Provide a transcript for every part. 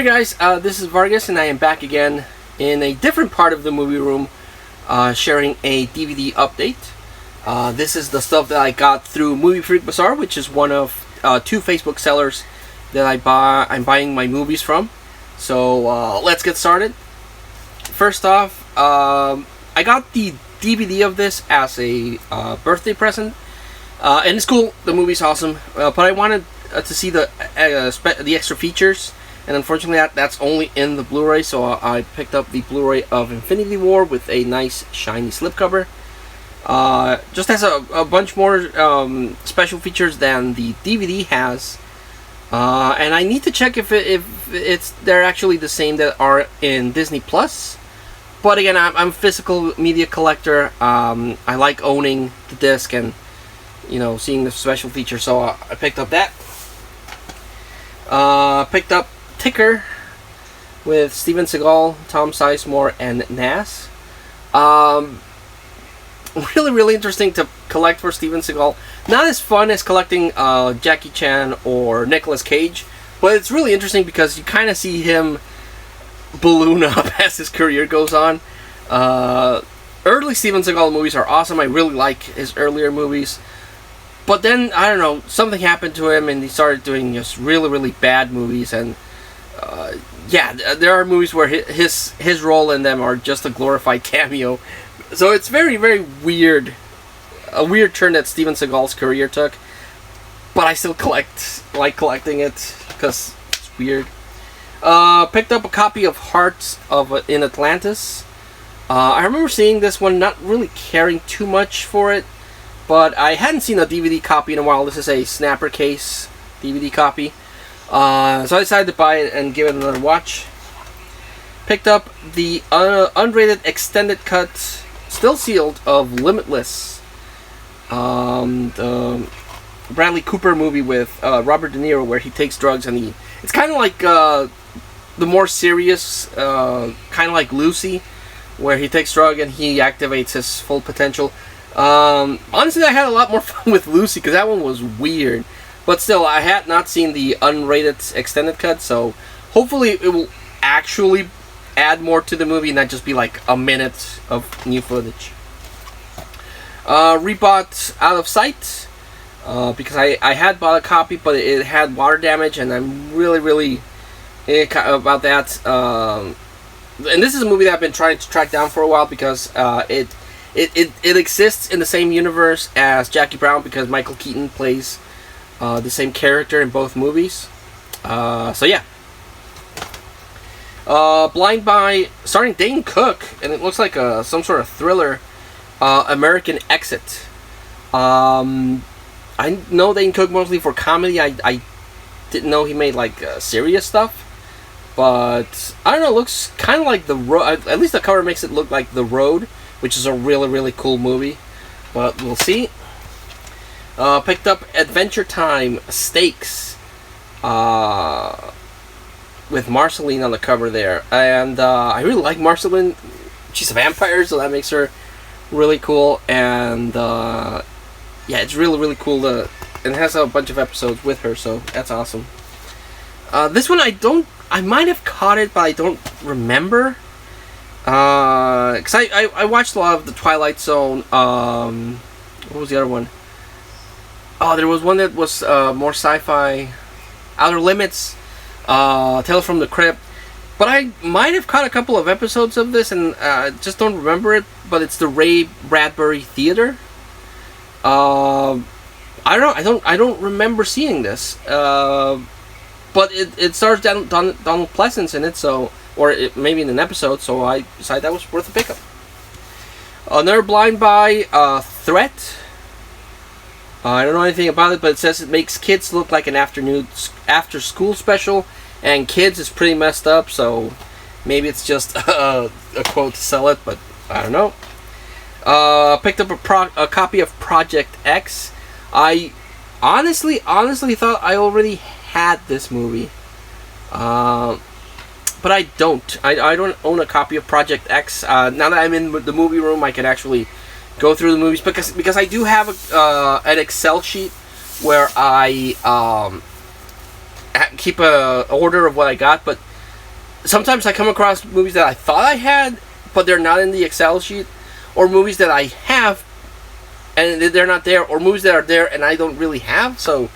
Hey guys, this is Vargas and I am back again in a different part of the movie room, sharing a DVD update. This is the stuff that I got through Moviefreakbazaar, which is one of two Facebook sellers that I'm buying my movies from. So let's get started. First off, I got the DVD of this as a birthday present, and it's cool. The movie's awesome, but I wanted to see the extra features. And unfortunately that's only in the Blu-ray, so I picked up the Blu-ray of Infinity War with a nice shiny slipcover. Just has a bunch more special features than the DVD has. And I need to check if they're actually the same that are in Disney Plus. But again, I'm a physical media collector. I like owning the disc and seeing the special features, so I picked up that. Picked up Ticker with Steven Seagal, Tom Sizemore, and Nas. Really interesting to collect for Steven Seagal. Not as fun as collecting Jackie Chan or Nicolas Cage, but it's really interesting because you kind of see him balloon up as his career goes on. Early Steven Seagal movies are awesome. I really like his earlier movies. But then, I don't know, something happened to him and he started doing just really bad movies. And there are movies where his role in them are just a glorified cameo. So it's very weird. A weird turn that Steven Seagal's career took. But I still like collecting it because it's weird. Picked up a copy of Hearts in Atlantis. I remember seeing this one, not really caring too much for it. But I hadn't seen a DVD copy in a while. This is a snapper case DVD copy. So I decided to buy it and give it another watch. Picked up the unrated extended cut, still sealed, of Limitless. The Bradley Cooper movie with Robert De Niro where he takes drugs and it's kind of like the more serious, kind of like Lucy, where he takes drugs and he activates his full potential. Honestly, I had a lot more fun with Lucy because that one was weird. But still, I had not seen the unrated extended cut, so hopefully it will actually add more to the movie, not just be like a minute of new footage. Rebought Out of Sight, because I had bought a copy, but it had water damage, and I'm really about that. And this is a movie that I've been trying to track down for a while because it exists in the same universe as Jackie Brown because Michael Keaton plays the same character in both movies. So yeah. Blind Buy, starring Dane Cook, and it looks like some sort of thriller. American Exit. I know Dane Cook mostly for comedy. I didn't know he made like serious stuff. But I don't know, it looks kind of like The Road. At least the cover makes it look like The Road, which is a really cool movie. But we'll see. Picked up Adventure Time Stakes with Marceline on the cover there. And I really like Marceline. She's a vampire, so that makes her really cool. And it's really cool. And it has a bunch of episodes with her, so that's awesome. This one I might have caught it, but I don't remember. Because I watched a lot of The Twilight Zone. What was the other one? Oh, there was one that was more sci-fi. Outer Limits. Tales from the Crypt. But I might have caught a couple of episodes of this and just don't remember it. But it's the Ray Bradbury Theater. I don't remember seeing this. But it stars Donald Pleasence in it, so. Or maybe in an episode, so I decided that was worth a pickup. Another Blind Buy, Threat. I don't know anything about it, but it says it makes kids look like an after-school special, and kids is pretty messed up, so maybe it's just a quote to sell it, but I don't know. Picked up a copy of Project X. I honestly thought I already had this movie. But I don't. I don't own a copy of Project X. Now that I'm in the movie room, I can actually go through the movies because I do have an Excel sheet where I keep a order of what I got. But sometimes I come across movies that I thought I had, but they're not in the Excel sheet, or movies that I have and they're not there, or movies that are there and I don't really have. So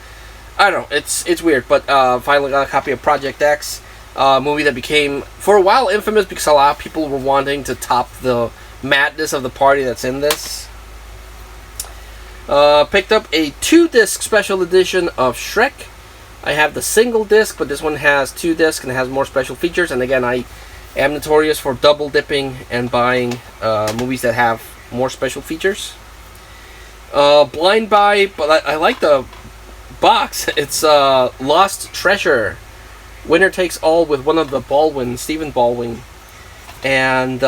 I don't know, it's weird. But finally got a copy of Project X, movie that became for a while infamous because a lot of people were wanting to top the madness of the party that's in this. Picked up a 2-disc special edition of Shrek. I have the single disc, but this one has 2 discs and it has more special features. And again, I am notorious for double dipping and buying movies that have more special features. Blind buy, but I like the box. It's Lost Treasure, Winner Takes All, with one of the Baldwin, Stephen Baldwin, and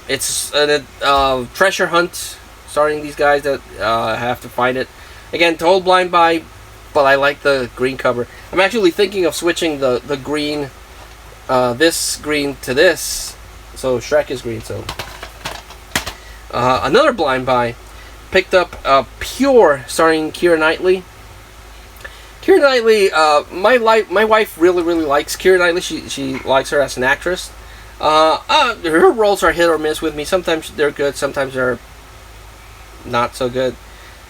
it's a treasure hunt starring these guys that have to find it. Again, total blind buy, but I like the green cover. I'm actually thinking of switching the green, this green to this, so Shrek is green. So another blind buy. Picked up Pure, starring Keira Knightley. Keira Knightley, my wife really likes Keira Knightley. She likes her as an actress. Her roles are hit or miss with me. Sometimes they're good, sometimes they're not so good.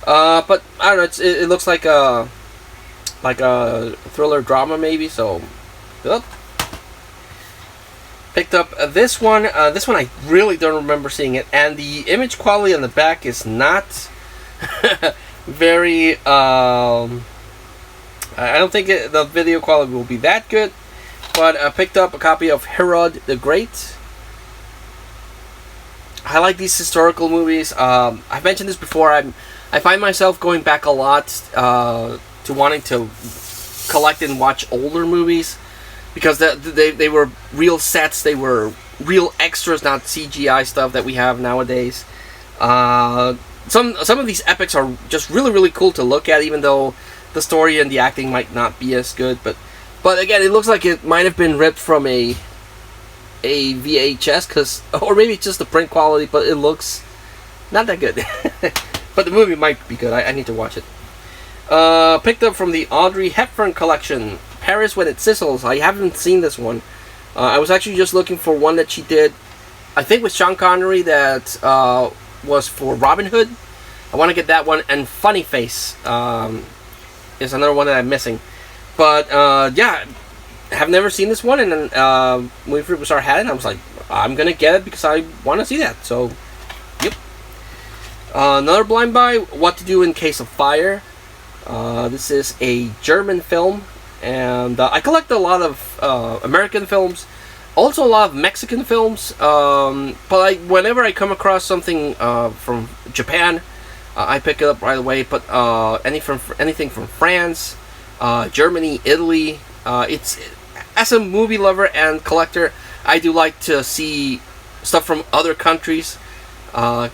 But I don't know. It looks like a thriller drama maybe. So, yep. Picked up this one. This one I really don't remember seeing it, and the image quality on the back is not very. I don't think the video quality will be that good, but I picked up a copy of Herod the Great. I like these historical movies. I've mentioned this before. I find myself going back a lot to wanting to collect and watch older movies, because they were real sets, they were real extras, not CGI stuff that we have nowadays. Some of these epics are just really cool to look at, even though the story and the acting might not be as good. But again, it looks like it might have been ripped from a VHS, or maybe it's just the print quality, but it looks not that good. But the movie might be good. I need to watch it. Picked up from the Audrey Hepburn collection, Paris When It Sizzles. I haven't seen this one. I was actually just looking for one that she did, I think with Sean Connery, that was for Robin Hood. I want to get that one. And Funny Face is another one that I'm missing. But yeah, I have never seen this one, and then Moviefreakbazaar had it, and I was like, I'm going to get it because I want to see that. So, yep. Another blind buy, What to Do in Case of Fire. This is a German film. And I collect a lot of American films, also a lot of Mexican films. But whenever I come across something from Japan, I pick it up right away. But anything from France, Germany, Italy, as a movie lover and collector, I do like to see stuff from other countries, because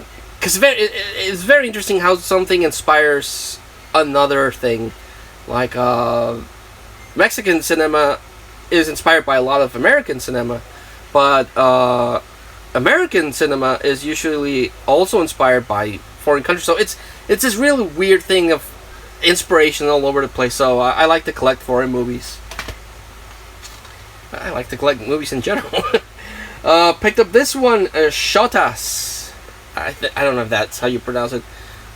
it's very interesting how something inspires another thing. Like Mexican cinema is inspired by a lot of American cinema, but American cinema is usually also inspired by foreign countries. So it's this really weird thing of inspiration all over the place. So I like to collect foreign movies. I like to collect movies in general. Picked up this one, Shotas. I don't know if that's how you pronounce it,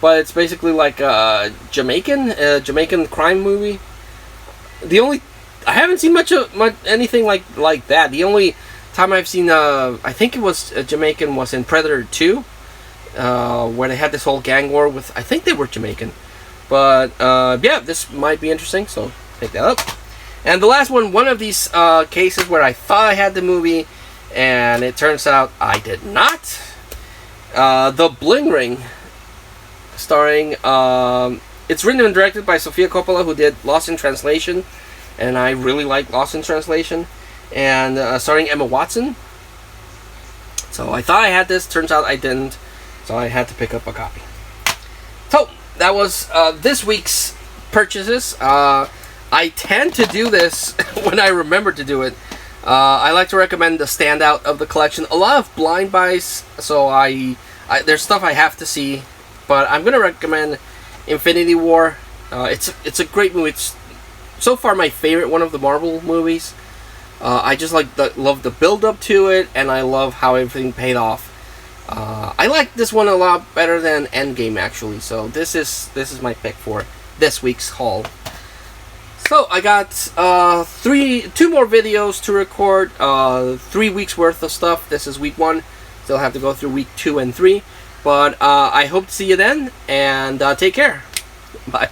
but it's basically like a Jamaican crime movie. I haven't seen much anything like that. The only time I've seen I think it was Jamaican was in Predator 2, where they had this whole gang war with, I think they were Jamaican. But yeah, this might be interesting, so pick that up. And the last one of these cases where I thought I had the movie, and it turns out I did not. The Bling Ring, starring, it's written and directed by Sofia Coppola, who did Lost in Translation, and I really like Lost in Translation, and starring Emma Watson. So I thought I had this, turns out I didn't, so I had to pick up a copy. So that was this week's purchases. I tend to do this when I remember to do it. I like to recommend the standout of the collection. A lot of blind buys, so there's stuff I have to see, but I'm gonna recommend Infinity War. It's a great movie. It's so far my favorite one of the Marvel movies. I just love the build up to it, and I love how everything paid off. I like this one a lot better than Endgame actually, so this is my pick for this week's haul. So I got 2 more videos to record, 3 weeks worth of stuff. This is week 1, still have to go through week 2 and 3, but I hope to see you then, and take care. Bye.